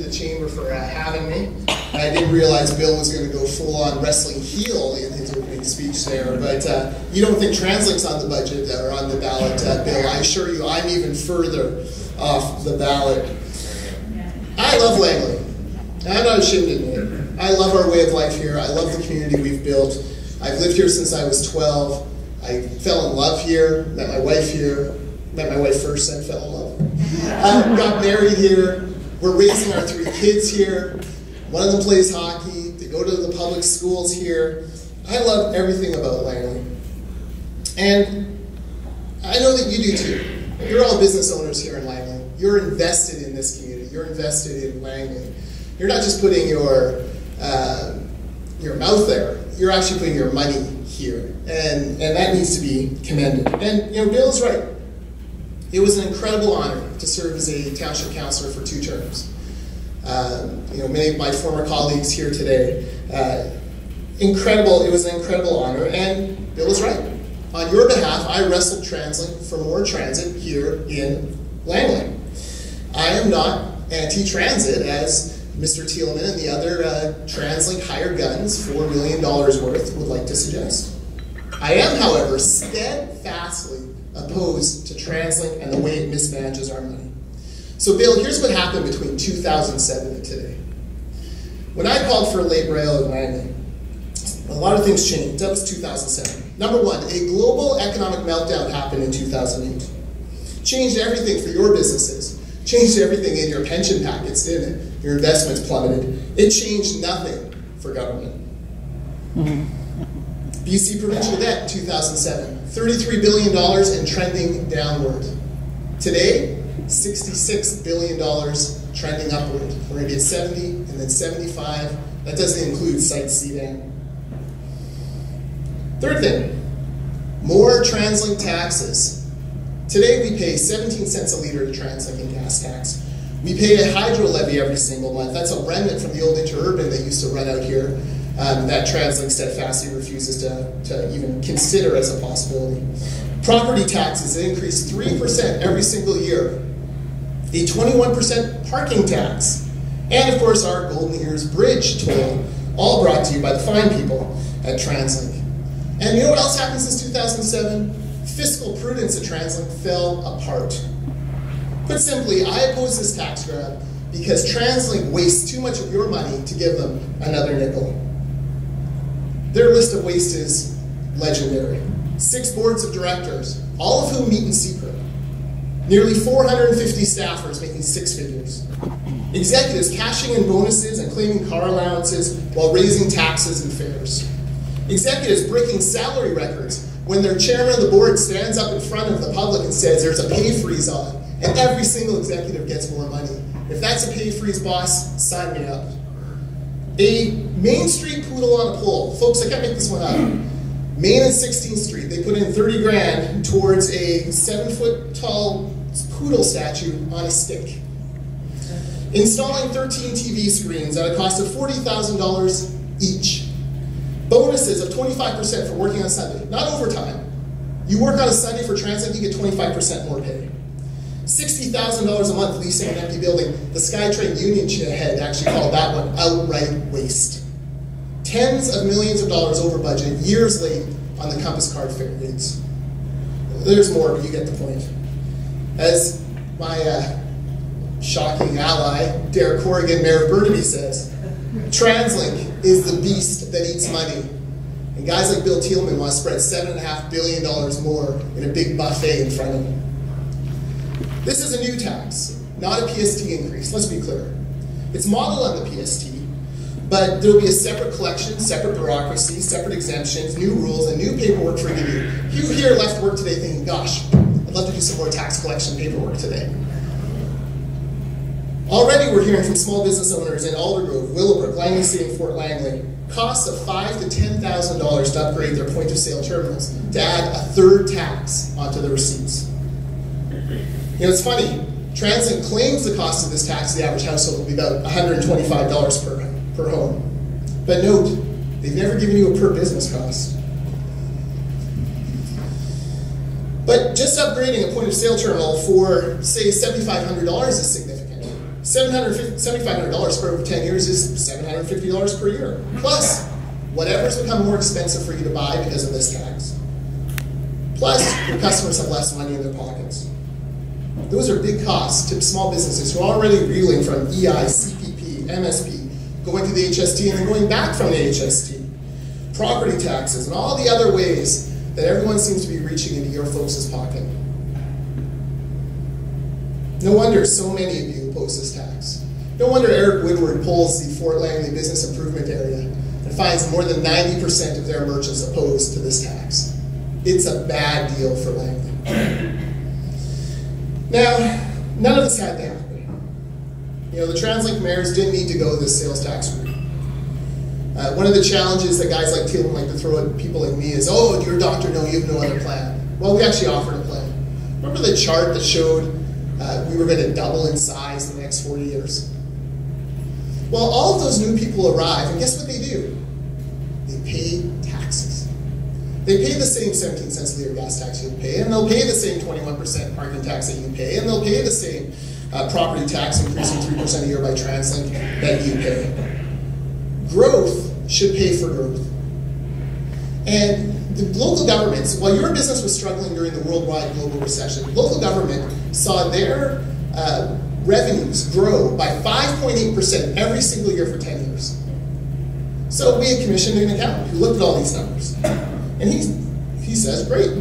the chamber for having me. I didn't realize Bill was going to go full-on wrestling heel in his opening speech there, but you don't think Translink's on the budget or on the ballot, Bill. I assure you I'm even further off the ballot. I love Langley. I'm not ashamed to admit it. I love our way of life here. I love the community we've built. I've lived here since I was 12. I fell in love here, met my wife here. Met my wife first, then fell in love. Got married here. We're raising our 3 kids here. One of them plays hockey. They go to the public schools here. I love everything about Langley. And I know that you do too. You're all business owners here in Langley. You're invested in this community. You're invested in Langley. You're not just putting your mouth there. You're actually putting your money here. And that needs to be commended. And Bill's right. It was an incredible honor to serve as a township councillor for 2 terms. Many of my former colleagues here today, it was an incredible honor, and Bill was right. On your behalf, I wrestled Translink for more transit here in Langley. I am not anti-transit, as Mr. Tieleman and the other Translink hired guns, $4 million worth, would like to suggest. I am, however, steadfastly opposed to Translink and the way it mismanages our money. So Bill, here's what happened between 2007 and today. When I called for late rail in Langley, a lot of things changed. That was 2007. Number 1, a global economic meltdown happened in 2008. Changed everything for your businesses. Changed everything in your pension packets, didn't it? Your investments plummeted. It changed nothing for government. BC provincial debt in 2007, $33 billion and trending downward. Today, $66 billion trending upward. We're going to be at 70 and then 75. That doesn't include Site CDAN. Third thing, more Translink taxes. Today we pay 17 cents a liter to Translink in gas tax. We pay a hydro levy every single month. That's a remnant from the old interurban that used to run out here. That Translink steadfastly refuses to even consider as a possibility. Property taxes increase 3% every single year. A 21% parking tax. And of course our Golden Ears Bridge toll, all brought to you by the fine people at Translink. And you know what else happened since 2007? Fiscal prudence at Translink fell apart. Put simply, I oppose this tax grab because Translink wastes too much of your money to give them another nickel. Their list of waste is legendary. 6 boards of directors, all of whom meet in secret. Nearly 450 staffers making 6 figures. Executives cashing in bonuses and claiming car allowances while raising taxes and fares. Executives breaking salary records when their chairman of the board stands up in front of the public and says there's a pay freeze on, and every single executive gets more money. If that's a pay freeze, boss, sign me up. A Main Street poodle on a pole. Folks, I can't make this one up. Main and 16th Street, they put in 30 grand towards a 7-foot-tall poodle statue on a stick. Installing 13 TV screens at a cost of $40,000 each. Bonuses of 25% for working on Sunday, not overtime. You work on a Sunday for Translink, you get 25% more pay. $60,000 a month leasing an empty building. The SkyTrain union head actually called that one outright waste. Tens of millions of dollars over budget, years late on the Compass Card fare rates. There's more, but you get the point. As my shocking ally, Derek Corrigan, Mayor of Burnaby, says, Translink is the beast that eats money. And guys like Bill Tieleman want to spread $7.5 billion more in a big buffet in front of them. This is a new tax, not a PST increase, let's be clear. It's modeled on the PST, but there will be a separate collection, separate bureaucracy, separate exemptions, new rules, and new paperwork for you. You here left work today thinking, gosh, I'd love to do some more tax collection paperwork today. Already we're hearing from small business owners in Aldergrove, Willowbrook, Langley City, and Fort Langley, costs of $5,000 to $10,000 to upgrade their point-of-sale terminals, to add a third tax onto the receipts. You know, it's funny, Translink claims the cost of this tax to the average household will be about $125 per home. But note, they've never given you a per business cost. But just upgrading a point-of-sale terminal for, say, $7,500 is significant. $7,500 spread over 10 years is $750 per year. Plus, whatever's become more expensive for you to buy because of this tax. Plus, your customers have less money in their pockets. Those are big costs to small businesses who are already reeling from EI, CPP, MSP, going to the HST and then going back from the HST. Property taxes and all the other ways that everyone seems to be reaching into your folks' pocket. No wonder so many of you oppose this tax. No wonder Eric Woodward polls the Fort Langley Business Improvement Area and finds more than 90% of their merchants opposed to this tax. It's a bad deal for Langley. Now, none of this had to happen. You know, the Translink mayors didn't need to go this sales tax route. One of the challenges that guys like Tieleman like to throw at people like me is, oh, your doctor, no, you have no other plan. Well, we actually offered a plan. Remember the chart that showed we were going to double in size in the next 40 years? Well, all of those new people arrive, and guess what they do? They pay taxes. They pay the same 17 cents a liter gas tax you pay, and they'll pay the same 21% parking tax that you pay, and they'll pay the same property tax increasing 3% a year by Translink that you pay. Growth should pay for growth. And the local governments, while your business was struggling during the worldwide global recession, local government saw their revenues grow by 5.8% every single year for 10 years. So we had commissioned an accountant who looked at all these numbers. And he says, great,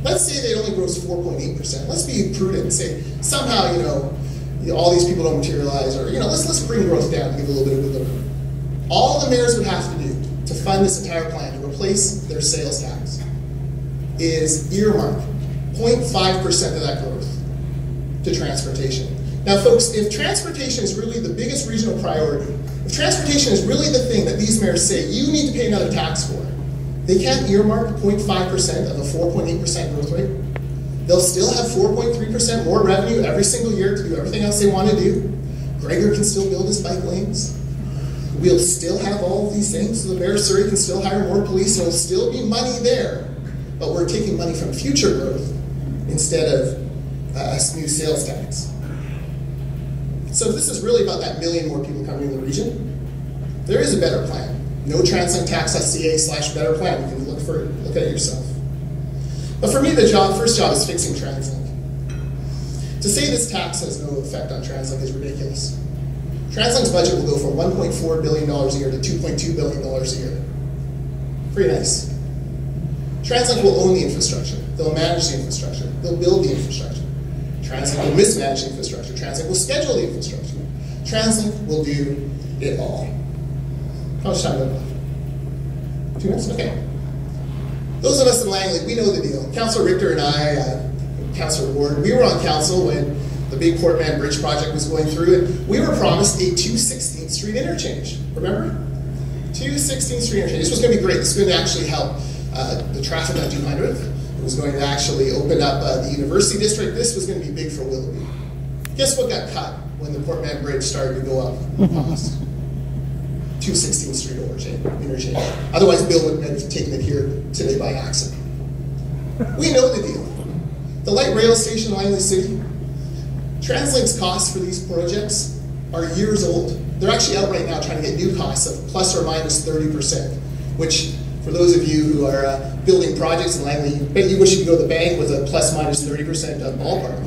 let's say they only grows 4.8%. Let's be prudent and say, somehow, you know, all these people don't materialize, or, you know, let's bring growth down and give a little bit of wiggle room. All the mayors would have to do to fund this entire plan, to replace their sales tax, is earmark 0.5% of that growth to transportation. Now folks, if transportation is really the biggest regional priority, if transportation is really the thing that these mayors say you need to pay another tax for, they can't earmark 0.5% of a 4.8% growth rate. They'll still have 4.3% more revenue every single year to do everything else they want to do. Gregor can still build his bike lanes. We'll still have all of these things, so the mayor of Surrey can still hire more police, and there'll still be money there, but we're taking money from future growth instead of a new sales tax. So if this is really about that million more people coming to the region, there is a better plan. No Translink.ca/better plan. You can look at it yourself. But for me, the first job is fixing Translink. To say this tax has no effect on Translink is ridiculous. Translink's budget will go from $1.4 billion a year to $2.2 billion a year. Pretty nice. Translink will own the infrastructure. They'll manage the infrastructure. They'll build the infrastructure. Translink will mismanage the infrastructure. Translink will schedule the infrastructure. Translink will do it all. How much time do I have? 2 minutes? Okay. Those of us in Langley, we know the deal. Councillor Richter and I, Councillor Ward, we were on council when the big Portman Bridge project was going through, and we were promised a 216th Street interchange. Remember? 216th Street interchange. This was going to be great. This was going to actually help the traffic on 200th. It was going to actually open up the University District. This was going to be big for Willoughby. Guess what got cut when the Portman Bridge started to go up in cost? 216th Street interchange. Otherwise, Bill would have taken it here today by accident. We know the deal. The light rail station in Langley City, Translink's costs for these projects are years old. They're actually out right now trying to get new costs of plus or minus 30%, which for those of you who are building projects in Langley, I bet you wish you could go to the bank with a plus minus 30% ballpark.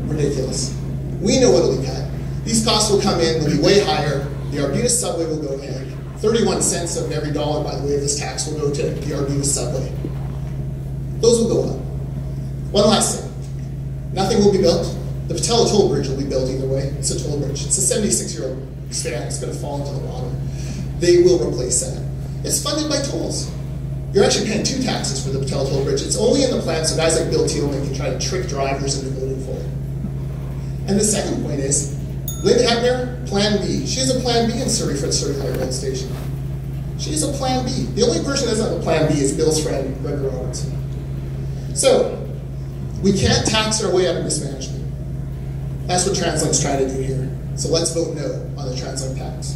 Ridiculous. We know what will be cut. These costs will come in, they'll be way higher. The Arbutus subway will go ahead. 31 cents of every dollar, by the way, of this tax will go to the Arbutus subway. Those will go up. One last thing. Nothing will be built. The Patella toll bridge will be built either way. It's a toll bridge. It's a 76-year-old span. It's going to fall into the water. They will replace that. It's funded by tolls. You're actually paying 2 taxes for the Patella toll bridge. It's only in the plan so guys like Bill Tieleman can try to trick drivers into voting for it. And the second point is, Lynn Hebner, Plan B. She has a Plan B in Surrey for the Surrey Light Rail Station. She has a Plan B. The only person that doesn't have a Plan B is Bill's friend, Gregor Robertson. So, we can't tax our way out of mismanagement. That's what Translink's trying to do here. So let's vote no on the Translink tax.